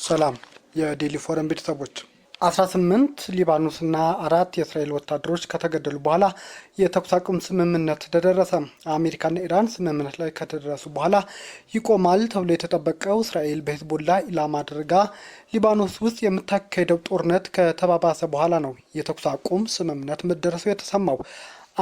ሰላም የዴሊ ፎረም ቤተሰቦች 18 ሊባኖስና 4 የእስራኤል ወታደሮች ከተገደሉ በኋላ የተኩስ አቁም ስምምነት ተደረሰ። አሜሪካና ኢራን ስምምነት ላይ ከተደረሱ በኋላ ይቆማል ተብሎ የተጠበቀው እስራኤል በሂዝቦላ ኢላማ አድርጋ ሊባኖስ ውስጥ የምታካሄደው ጦርነት ከተባባሰ በኋላ ነው የተኩስ አቁም ስምምነት መደረሱ የተሰማው።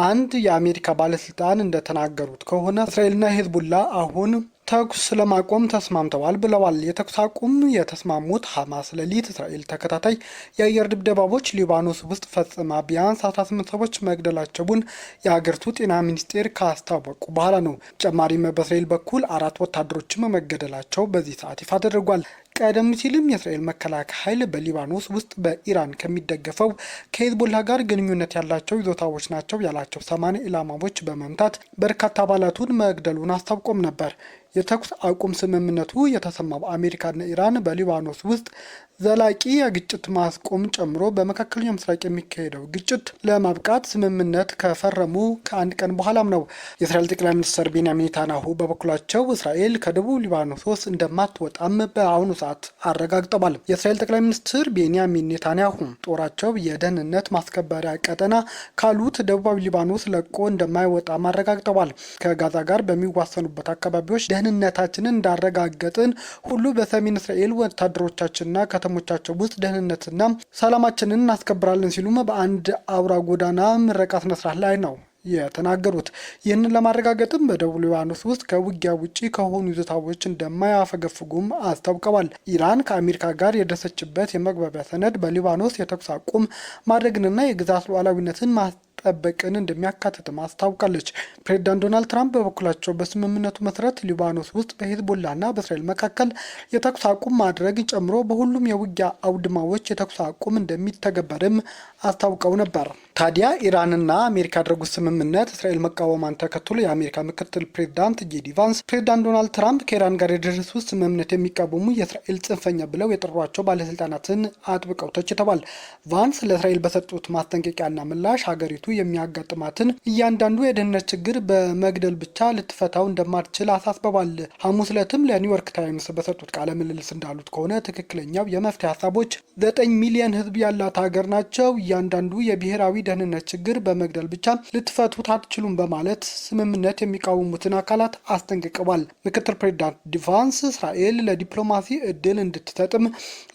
አንድ የአሜሪካ ባለስልጣን እንደተናገሩት ከሆነ እስራኤልና ሂዝቦላ አሁን ተኩስ ለማቆም ተስማምተዋል ብለዋል። የተኩስ አቁም የተስማሙት ሐማስ ሌሊት እስራኤል ተከታታይ የአየር ድብደባዎች ሊባኖስ ውስጥ ፈጽማ ቢያንስ 18 ሰዎች መግደላቸውን የሀገሪቱ ጤና ሚኒስቴር ካስታወቁ በኋላ ነው። ተጨማሪም በእስራኤል በኩል 4 ወታደሮችም መገደላቸው በዚህ ሰዓት ይፋ ተደርጓል። ቀደም ሲልም የእስራኤል መከላከያ ኃይል በሊባኖስ ውስጥ በኢራን ከሚደገፈው ከሂዝቦላ ጋር ግንኙነት ያላቸው ይዞታዎች ናቸው ያላቸው 80 ኢላማዎች በመምታት በርካታ አባላቱን መግደሉን አስታውቆም ነበር። የተኩስ አቁም ስምምነቱ የተሰማው አሜሪካና ኢራን በሊባኖስ ውስጥ ዘላቂ የግጭት ማስቆም ጨምሮ በመካከለኛው ምስራቅ የሚካሄደው ግጭት ለማብቃት ስምምነት ከፈረሙ ከአንድ ቀን በኋላም ነው። የእስራኤል ጠቅላይ ሚኒስትር ቤንያሚን ኔታንያሁ በበኩላቸው እስራኤል ከደቡብ ሊባኖስ ውስጥ እንደማትወጣም በአሁኑ ሰዓት አረጋግጠዋል። የእስራኤል ጠቅላይ ሚኒስትር ቤንያሚን ኔታንያሁ ጦራቸው የደህንነት ማስከበሪያ ቀጠና ካሉት ደቡባዊ ሊባኖስ ለቆ እንደማይወጣም አረጋግጠዋል። ከጋዛ ጋር በሚዋሰኑበት አካባቢዎች ደህንነታችንን እንዳረጋገጥን ሁሉ በሰሜን እስራኤል ወታደሮቻችንና ከተሞቻቸው ውስጥ ደህንነትና ሰላማችንን እናስከብራለን ሲሉም በአንድ አውራ ጎዳና ምረቃ ስነ ስርዓት ላይ ነው የተናገሩት። ይህንን ለማረጋገጥም በደቡብ ሊባኖስ ውስጥ ከውጊያ ውጪ ከሆኑ ይዞታዎች እንደማያፈገፍጉም አስታውቀዋል። ኢራን ከአሜሪካ ጋር የደረሰችበት የመግባቢያ ሰነድ በሊባኖስ የተኩስ አቁም ማድረግንና የግዛት ሉዓላዊነትን ጠበቅን እንደሚያካትትም አስታውቃለች። ፕሬዚዳንት ዶናልድ ትራምፕ በበኩላቸው በስምምነቱ መሰረት ሊባኖስ ውስጥ በሂዝቦላና በእስራኤል መካከል የተኩስ አቁም ማድረግ ጨምሮ በሁሉም የውጊያ አውድማዎች የተኩስ አቁም እንደሚተገበርም አስታውቀው ነበር። ታዲያ ኢራንና አሜሪካ ያደረጉት ስምምነት እስራኤል መቃወሟን ተከትሎ የአሜሪካ ምክትል ፕሬዚዳንት ጄዲ ቫንስ ፕሬዚዳንት ዶናልድ ትራምፕ ከኢራን ጋር የደረሱት ስምምነት የሚቃወሙ የእስራኤል ጽንፈኛ ብለው የጠሯቸው ባለስልጣናትን አጥብቀው ተችተዋል። ቫንስ ለእስራኤል በሰጡት ማስጠንቀቂያና ምላሽ ሀገሪቱ የሚያጋጥማትን እያንዳንዱ የደህንነት ችግር በመግደል ብቻ ልትፈታው እንደማትችል አሳስበዋል። ሐሙስ ዕለትም ለኒውዮርክ ታይምስ በሰጡት ቃለ ምልልስ እንዳሉት ከሆነ ትክክለኛው የመፍትሄ ሀሳቦች 9 ሚሊዮን ሕዝብ ያላት ሀገር ናቸው። እያንዳንዱ የብሔራዊ ደህንነት ችግር በመግደል ብቻ ልትፈቱት አትችሉም በማለት ስምምነት የሚቃወሙትን አካላት አስጠንቅቀዋል። ምክትል ፕሬዚዳንት ቫንስ እስራኤል ለዲፕሎማሲ እድል እንድትሰጥም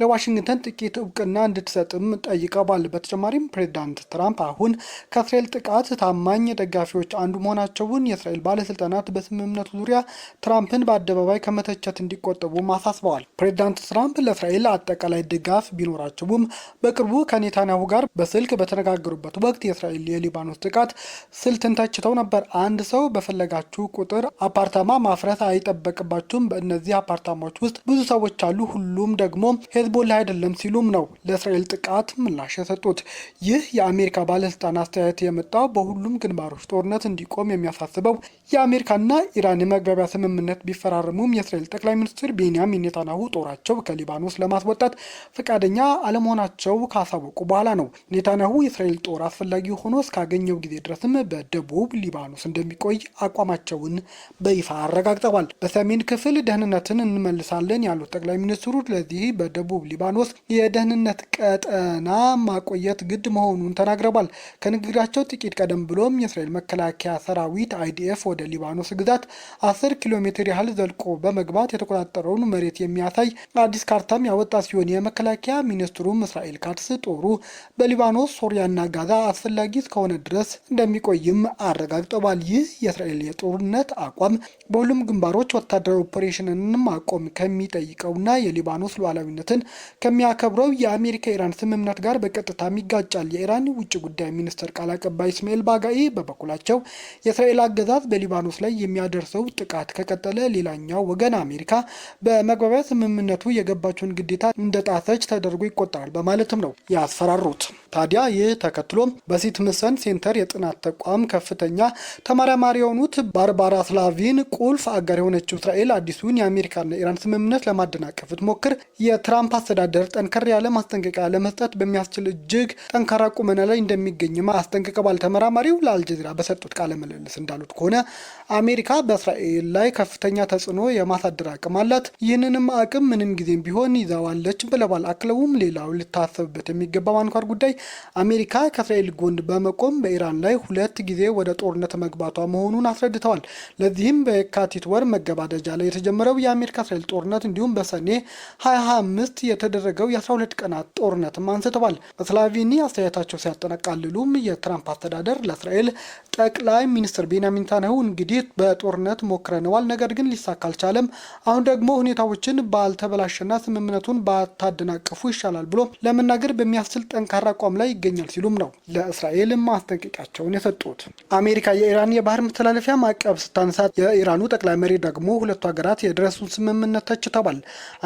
ለዋሽንግተን ጥቂት እውቅና እንድትሰጥም ጠይቀዋል። በተጨማሪም ፕሬዚዳንት ትራምፕ አሁን ከእስራኤል ጥቃት ታማኝ ደጋፊዎች አንዱ መሆናቸውን የእስራኤል ባለስልጣናት በስምምነቱ ዙሪያ ትራምፕን በአደባባይ ከመተቸት እንዲቆጠቡ አሳስበዋል። ፕሬዚዳንት ትራምፕ ለእስራኤል አጠቃላይ ድጋፍ ቢኖራቸውም በቅርቡ ከኔታንያሁ ጋር በስልክ በተነጋገሩበት ወቅት የእስራኤል የሊባኖስ ጥቃት ስልትን ተችተው ነበር። አንድ ሰው በፈለጋችሁ ቁጥር አፓርታማ ማፍረስ አይጠበቅባችሁም፣ በእነዚህ አፓርታማዎች ውስጥ ብዙ ሰዎች አሉ፣ ሁሉም ደግሞ ሂዝቦላ አይደለም ሲሉም ነው ለእስራኤል ጥቃት ምላሽ የሰጡት። ይህ የአሜሪካ ባለስልጣናት አስተያየት የመጣው በሁሉም ግንባሮች ጦርነት እንዲቆም የሚያሳስበው የአሜሪካና ኢራን የመግባቢያ ስምምነት ቢፈራረሙም የእስራኤል ጠቅላይ ሚኒስትር ቤንያሚን ኔታንያሁ ጦራቸው ከሊባኖስ ለማስወጣት ፈቃደኛ አለመሆናቸው ካሳወቁ በኋላ ነው። ኔታንያሁ የእስራኤል ጦር አስፈላጊ ሆኖ እስካገኘው ጊዜ ድረስም በደቡብ ሊባኖስ እንደሚቆይ አቋማቸውን በይፋ አረጋግጠዋል። በሰሜን ክፍል ደህንነትን እንመልሳለን ያሉት ጠቅላይ ሚኒስትሩ ለዚህ በደቡብ ሊባኖስ የደህንነት ቀጠና ማቆየት ግድ መሆኑን ተናግረዋል። ከንግግራቸው ጥቂት ቀደም ብሎም የእስራኤል መከላከያ ሰራዊት አይዲኤፍ ወደ ሊባኖስ ግዛት 10 ኪሎ ሜትር ያህል ዘልቆ በመግባት የተቆጣጠረውን መሬት የሚያሳይ አዲስ ካርታም ያወጣ ሲሆን የመከላከያ ሚኒስትሩም እስራኤል ካትስ ጦሩ በሊባኖስ፣ ሶሪያና ጋዛ አስፈላጊ እስከሆነ ድረስ እንደሚቆይም አረጋግጠዋል። ይህ የእስራኤል የጦርነት አቋም በሁሉም ግንባሮች ወታደራዊ ኦፕሬሽንን ማቆም ከሚጠይቀውና የሊባኖስ ሉዓላዊነትን ከሚያከብረው የአሜሪካ ኢራን ስምምነት ጋር በቀጥታም ይጋጫል። የኢራን ውጭ ጉዳይ ሚኒስትር ቃል አቀባይ እስማኤል ባጋኢ በበኩላቸው የእስራኤል አገዛዝ በሊባኖስ ላይ የሚያደርሰው ጥቃት ከቀጠለ ሌላኛው ወገን አሜሪካ በመግባቢያ ስምምነቱ የገባቸውን ግዴታ እንደጣሰች ተደርጎ ይቆጠራል በማለትም ነው ያስፈራሩት። ታዲያ ይህ ተከትሎ በሲትምሰን ሴንተር የጥናት ተቋም ከፍተኛ ተመራማሪ የሆኑት ባርባራ ስላቪን ቁልፍ አጋር የሆነችው እስራኤል አዲሱን የአሜሪካና ኢራን ስምምነት ለማደናቀፍ ብትሞክር የትራምፕ አስተዳደር ጠንከር ያለ ማስጠንቀቂያ ለመስጠት በሚያስችል እጅግ ጠንካራ ቁመና ላይ እንደሚገኝ አስጠንቅቀዋል። ተመራማሪው ለአልጀዚራ በሰጡት ቃለ ምልልስ እንዳሉት ከሆነ አሜሪካ በእስራኤል ላይ ከፍተኛ ተጽዕኖ የማሳደር አቅም አላት። ይህንንም አቅም ምንም ጊዜም ቢሆን ይዘዋለች ብለዋል። አክለውም ሌላው ልታሰብበት የሚገባው አንኳር ጉዳይ አሜሪካ ከእስራኤል ጎን በመቆም በኢራን ላይ 2 ጊዜ ወደ ጦርነት መግባቷ መሆኑን አስረድተዋል። ለዚህም በየካቲት ወር መገባደጃ ላይ የተጀመረው የአሜሪካ እስራኤል ጦርነት እንዲሁም በሰኔ 2025 የተደረገው የ12 ቀናት ጦርነትም አንስተዋል። ስላቪኒ አስተያየታቸው ሲያጠናቃልሉም የትራምፕ አስተዳደር ለእስራኤል ጠቅላይ ሚኒስትር ቤንያሚን ኔታንያሁ እንግዲህ በጦርነት ሞክረነዋል፣ ነገር ግን ሊሳካ አልቻለም። አሁን ደግሞ ሁኔታዎችን ባልተበላሸና ስምምነቱን ባታደናቀፉ ይሻላል ብሎ ለመናገር በሚያስችል ጠንካራ አቋም ላይ ይገኛል ሲሉም ነው ለእስራኤል ማስጠንቀቂያቸውን የሰጡት። አሜሪካ የኢራን የባህር መተላለፊያ ማዕቀብ ስታነሳ የኢራኑ ጠቅላይ መሪ ደግሞ ሁለቱ ሀገራት የድረሱን ስምምነት ተችተዋል።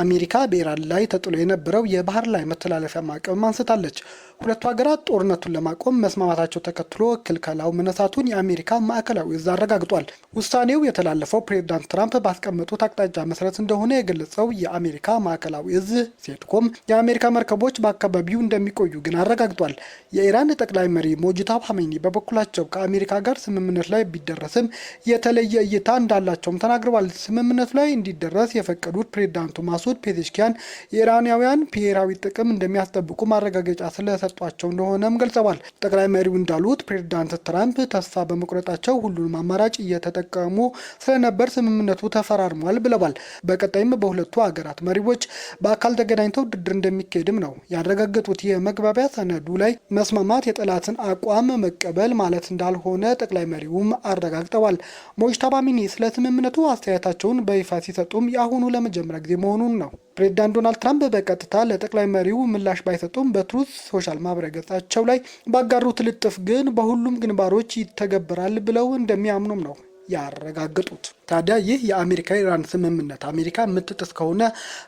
አሜሪካ በኢራን ላይ ተጥሎ የነበረው የባህር ላይ መተላለፊያ ማዕቀብ አንስታለች። ሁለቱ ሀገራት ጦርነቱን ለማቆም መስማማታቸው ተከትሎ ክልከላው መነሳቱን የአሜሪካ ማዕከላዊ እዝ አረጋግጧል። ውሳኔው የተላለፈው ፕሬዝዳንት ትራምፕ ባስቀመጡት አቅጣጫ መሰረት እንደሆነ የገለጸው የአሜሪካ ማዕከላዊ እዝ ሴትኮም የአሜሪካ መርከቦች በአካባቢው እንደሚቆዩ ግን አረጋግጧል። የኢራን ጠቅላይ መሪ ሞጅታባ ኻሜኒ በበኩላቸው ከአሜሪካ ጋር ስምምነት ላይ ቢደረስም የተለየ እይታ እንዳላቸውም ተናግረዋል። ስምምነቱ ላይ እንዲደረስ የፈቀዱት ፕሬዝዳንቱ ማሱድ ፔዜሽኪያን የኢራናውያን ብሔራዊ ጥቅም እንደሚያስጠብቁ ማረጋገጫ ስለሰጧቸው እንደሆነም ገልጸዋል። ጠቅላይ መሪው እንዳሉት ፕሬዝዳንት ትራምፕ ተስፋ በመቁረጣቸው ሁሉንም አማራጭ እየተጠቀሙ ስለነበር ስምምነቱ ተፈራርሟል ብለዋል። በቀጣይም በሁለቱ ሀገራት መሪዎች በአካል ተገናኝተው ድርድር እንደሚካሄድም ነው ያረጋገጡት። የመግባቢያ ሰነዱ ላይ መስማማት የጠላትን አቋም መቀበል ማለት እንዳልሆነ ጠቅላይ መሪውም አረጋግጠዋል። ሞጅታባ ኻሜኒ ስለ ስምምነቱ አስተያየታቸውን በይፋ ሲሰጡም የአሁኑ ለመጀመሪያ ጊዜ መሆኑን ነው። ፕሬዝዳንት ዶናልድ ትራምፕ በቀጥታ ለጠቅላይ መሪው ምላሽ ባይሰጡም በትሩዝ ሶሻል ማህበራዊ ገጻቸው ላይ ባጋሩት ልጥፍ ግን በሁሉም ግንባሮች ይተገበራል ብለው እንደሚያምኑም ነው ያረጋግጡት። ታዲያ ይህ የአሜሪካ ኢራን ስምምነት አሜሪካ የምትጥስ ከሆነ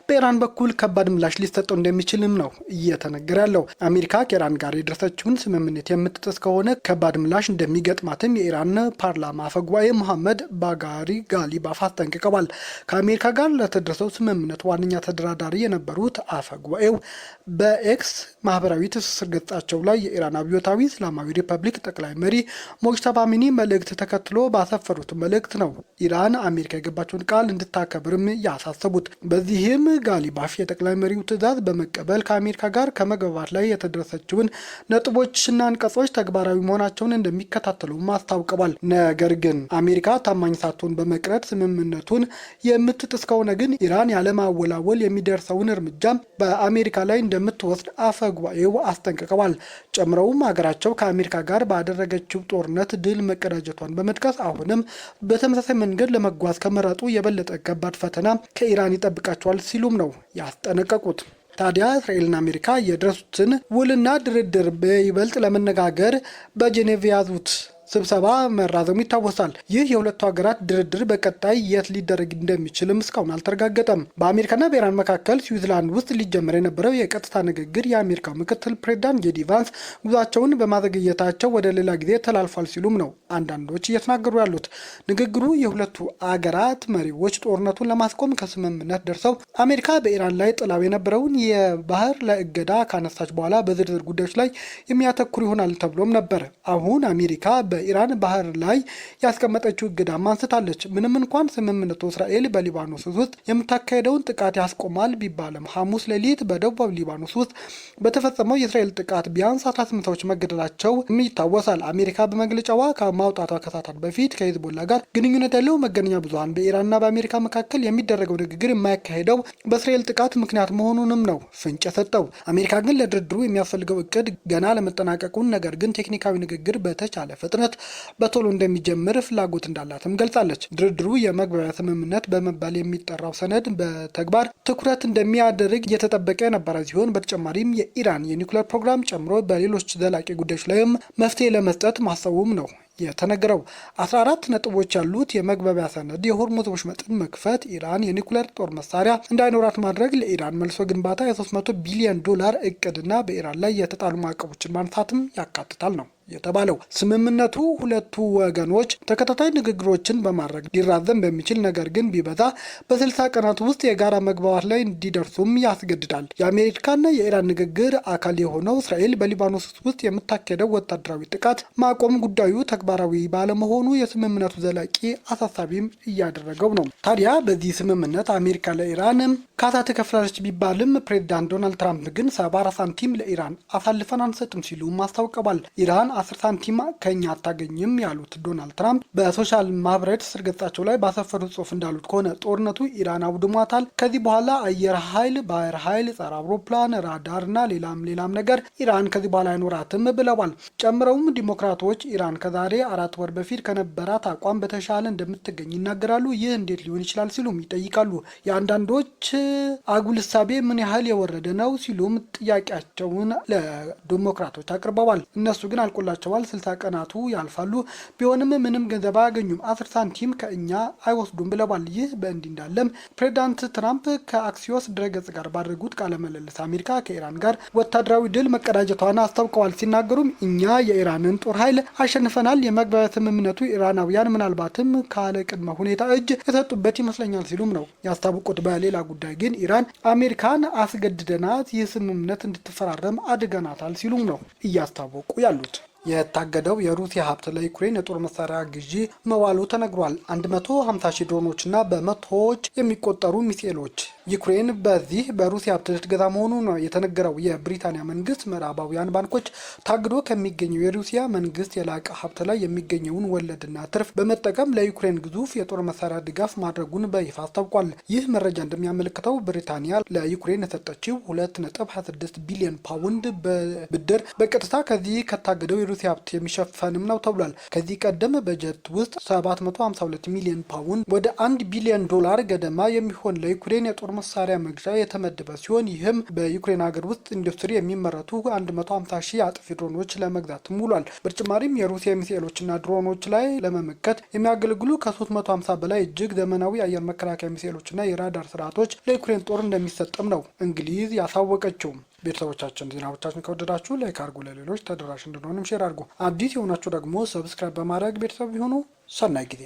በኢራን በኩል ከባድ ምላሽ ሊሰጠው እንደሚችልም ነው እየተነገረ ያለው። አሜሪካ ከኢራን ጋር የደረሰችውን ስምምነት የምትጥስ ከሆነ ከባድ ምላሽ እንደሚገጥማትም የኢራን ፓርላማ አፈጉባኤ መሐመድ ባጋሪ ጋሊባፍ አስጠንቅቀዋል። ከአሜሪካ ጋር ለተደረሰው ስምምነት ዋነኛ ተደራዳሪ የነበሩት አፈጉባኤው በኤክስ ማህበራዊ ትስስር ገጻቸው ላይ የኢራን አብዮታዊ እስላማዊ ሪፐብሊክ ጠቅላይ መሪ ሞጅታባ ኻሜኒ መልእክት ተከትሎ ባሰፈሩት መልእክት ነው ኢራን አሜሪካ የገባቸውን ቃል እንድታከብርም ያሳሰቡት። በዚህም ጋሊባፍ የጠቅላይ መሪው ትዕዛዝ በመቀበል ከአሜሪካ ጋር ከመግባባት ላይ የተደረሰችውን ነጥቦችና አንቀጾች ተግባራዊ መሆናቸውን እንደሚከታተሉም አስታውቀዋል። ነገር ግን አሜሪካ ታማኝ ሳትሆን በመቅረት ስምምነቱን የምትጥስ ከሆነ ግን ኢራን ያለማወላወል የሚደርሰውን እርምጃ በአሜሪካ ላይ እንደምትወስድ አፈ ጉባኤው አስጠንቅቀዋል። ጨምረውም ሀገራቸው ከአሜሪካ ጋር ባደረገችው ጦርነት ድል መቀዳጀቷን በመጥቀስ አሁንም በተመሳሳይ መንገድ ለመጓዝ ከመረጡ የበለጠ ከባድ ፈተና ከኢራን ይጠብቃቸዋል ሲሉም ነው ያስጠነቀቁት። ታዲያ እስራኤልና አሜሪካ የደረሱትን ውልና ድርድር በይበልጥ ለመነጋገር በጄኔቭ ያዙት ስብሰባ መራዘሙ ይታወሳል። ይህ የሁለቱ ሀገራት ድርድር በቀጣይ የት ሊደረግ እንደሚችልም እስካሁን አልተረጋገጠም። በአሜሪካና በኢራን መካከል ስዊዘርላንድ ውስጥ ሊጀመር የነበረው የቀጥታ ንግግር የአሜሪካው ምክትል ፕሬዝዳንት ጄዲ ቫንስ ጉዟቸውን በማዘግየታቸው ወደ ሌላ ጊዜ ተላልፏል ሲሉም ነው አንዳንዶች እየተናገሩ ያሉት። ንግግሩ የሁለቱ አገራት መሪዎች ጦርነቱን ለማስቆም ከስምምነት ደርሰው አሜሪካ በኢራን ላይ ጥላው የነበረውን የባህር ላይ እገዳ ካነሳች በኋላ በዝርዝር ጉዳዮች ላይ የሚያተኩር ይሆናል ተብሎም ነበር። አሁን አሜሪካ በኢራን ባህር ላይ ያስቀመጠችው እገዳ አንስታለች። ምንም እንኳን ስምምነቱ እስራኤል በሊባኖስ ውስጥ የምታካሄደውን ጥቃት ያስቆማል ቢባልም ሐሙስ ሌሊት በደቡብ ሊባኖስ ውስጥ በተፈጸመው የእስራኤል ጥቃት ቢያንስ 18 ሰዎች መገደላቸው ይታወሳል። አሜሪካ በመግለጫዋ ከማውጣቷ ከሰዓታት በፊት ከሂዝቦላ ጋር ግንኙነት ያለው መገናኛ ብዙሃን በኢራንና በአሜሪካ መካከል የሚደረገው ንግግር የማይካሄደው በእስራኤል ጥቃት ምክንያት መሆኑንም ነው ፍንጭ የሰጠው። አሜሪካ ግን ለድርድሩ የሚያስፈልገው እቅድ ገና ለመጠናቀቁን፣ ነገር ግን ቴክኒካዊ ንግግር በተቻለ ፍጥነት በቶሎ እንደሚጀምር ፍላጎት እንዳላትም ገልጻለች። ድርድሩ የመግባቢያ ስምምነት በመባል የሚጠራው ሰነድ በተግባር ትኩረት እንደሚያደርግ እየተጠበቀ የነበረ ሲሆን በተጨማሪም የኢራን የኒውክሌር ፕሮግራም ጨምሮ በሌሎች ዘላቂ ጉዳዮች ላይም መፍትሄ ለመስጠት ማሰቡም ነው የተነገረው። 14 ነጥቦች ያሉት የመግባቢያ ሰነድ የሆርሙዝ ወሽመጥን መክፈት፣ ኢራን የኒኩሌር ጦር መሳሪያ እንዳይኖራት ማድረግ፣ ለኢራን መልሶ ግንባታ የ300 ቢሊዮን ዶላር እቅድና በኢራን ላይ የተጣሉ ማዕቀቦችን ማንሳትም ያካትታል ነው የተባለው። ስምምነቱ ሁለቱ ወገኖች ተከታታይ ንግግሮችን በማድረግ ሊራዘም በሚችል ነገር ግን ቢበዛ በ60 ቀናት ውስጥ የጋራ መግባባት ላይ እንዲደርሱም ያስገድዳል። የአሜሪካና የኢራን ንግግር አካል የሆነው እስራኤል በሊባኖስ ውስጥ የምታካሄደው ወታደራዊ ጥቃት ማቆም ጉዳዩ ተግባራዊ ባለመሆኑ የስምምነቱ ዘላቂ አሳሳቢም እያደረገው ነው። ታዲያ በዚህ ስምምነት አሜሪካ ለኢራን ካሳ ትከፍላለች ቢባልም ፕሬዚዳንት ዶናልድ ትራምፕ ግን 74 ሳንቲም ለኢራን አሳልፈን አንሰጥም ሲሉ አስታውቀዋል። ኢራን 10 ሳንቲም ከኛ አታገኝም ያሉት ዶናልድ ትራምፕ በሶሻል ማህበራዊ ትስስር ገጻቸው ላይ ባሰፈሩት ጽሑፍ እንዳሉት ከሆነ ጦርነቱ ኢራን አውድሟታል። ከዚህ በኋላ አየር ኃይል፣ ባህር ኃይል፣ ጸረ አውሮፕላን፣ ራዳር እና ሌላም ነገር ኢራን ከዚህ በኋላ አይኖራትም ብለዋል። ጨምረውም ዲሞክራቶች ኢራን ከዛሬ 4 ወር በፊት ከነበራት አቋም በተሻለ እንደምትገኝ ይናገራሉ። ይህ እንዴት ሊሆን ይችላል ሲሉም ይጠይቃሉ። የአንዳንዶች አጉል እሳቤ ምን ያህል የወረደ ነው ሲሉም ጥያቄያቸውን ለዲሞክራቶች አቅርበዋል። እነሱ ግን አልቆላቸዋል። 60 ቀናቱ ያልፋሉ፣ ቢሆንም ምንም ገንዘብ አያገኙም፣ 10 ሳንቲም ከእኛ አይወስዱም ብለዋል። ይህ በእንዲህ እንዳለም ፕሬዚዳንት ትራምፕ ከአክሲዮስ ድረገጽ ጋር ባደረጉት ቃለ ምልልስ አሜሪካ ከኢራን ጋር ወታደራዊ ድል መቀዳጀቷን አስታውቀዋል። ሲናገሩም እኛ የኢራንን ጦር ኃይል አሸንፈናል፣ የመግባቢያ ስምምነቱ ኢራናውያን ምናልባትም ካለ ቅድመ ሁኔታ እጅ የሰጡበት ይመስለኛል ሲሉም ነው ያስታወቁት። በሌላ ጉዳይ ግን ኢራን አሜሪካን አስገድደናት ይህ ስምምነት እንድትፈራረም አድርገናታል ሲሉም ነው እያስታወቁ ያሉት። የታገደው የሩሲያ ሀብት ለዩክሬን የጦር መሳሪያ ግዢ መዋሉ ተነግሯል። 150 ሺህ ድሮኖችና በመቶዎች የሚቆጠሩ ሚሳኤሎች ዩክሬን በዚህ በሩሲያ ሀብት ልትገዛ መሆኑ ነው የተነገረው። የብሪታንያ መንግስት ምዕራባውያን ባንኮች ታግዶ ከሚገኘው የሩሲያ መንግስት የላቀ ሀብት ላይ የሚገኘውን ወለድና ትርፍ በመጠቀም ለዩክሬን ግዙፍ የጦር መሳሪያ ድጋፍ ማድረጉን በይፋ አስታውቋል። ይህ መረጃ እንደሚያመለክተው ብሪታንያ ለዩክሬን የሰጠችው 2.26 ቢሊዮን ፓውንድ ብድር በቀጥታ ከዚህ ከታገደው የሩሲያ ሀብት የሚሸፈንም ነው ተብሏል። ከዚህ ቀደም በጀት ውስጥ 752 ሚሊዮን ፓውንድ ወደ 1 ቢሊዮን ዶላር ገደማ የሚሆን ለዩክሬን የጦር መሳሪያ መግዣ የተመደበ ሲሆን ይህም በዩክሬን ሀገር ውስጥ ኢንዱስትሪ የሚመረቱ 150 ሺህ አጥፊ ድሮኖች ለመግዛት ውሏል። በተጨማሪም የሩሲያ ሚሳኤሎችና ድሮኖች ላይ ለመመከት የሚያገለግሉ ከ350 በላይ እጅግ ዘመናዊ የአየር መከላከያ ሚሳኤሎችና የራዳር ስርዓቶች ለዩክሬን ጦር እንደሚሰጥም ነው እንግሊዝ ያሳወቀችው። ቤተሰቦቻችን ዜናዎቻችን ከወደዳችሁ ላይክ አድርጉ፣ ለሌሎች ተደራሽ እንድንሆንም ሼር አድርጉ። አዲስ የሆናችሁ ደግሞ ሰብስክራይብ በማድረግ ቤተሰብ ይሁኑ። ሰናይ ጊዜ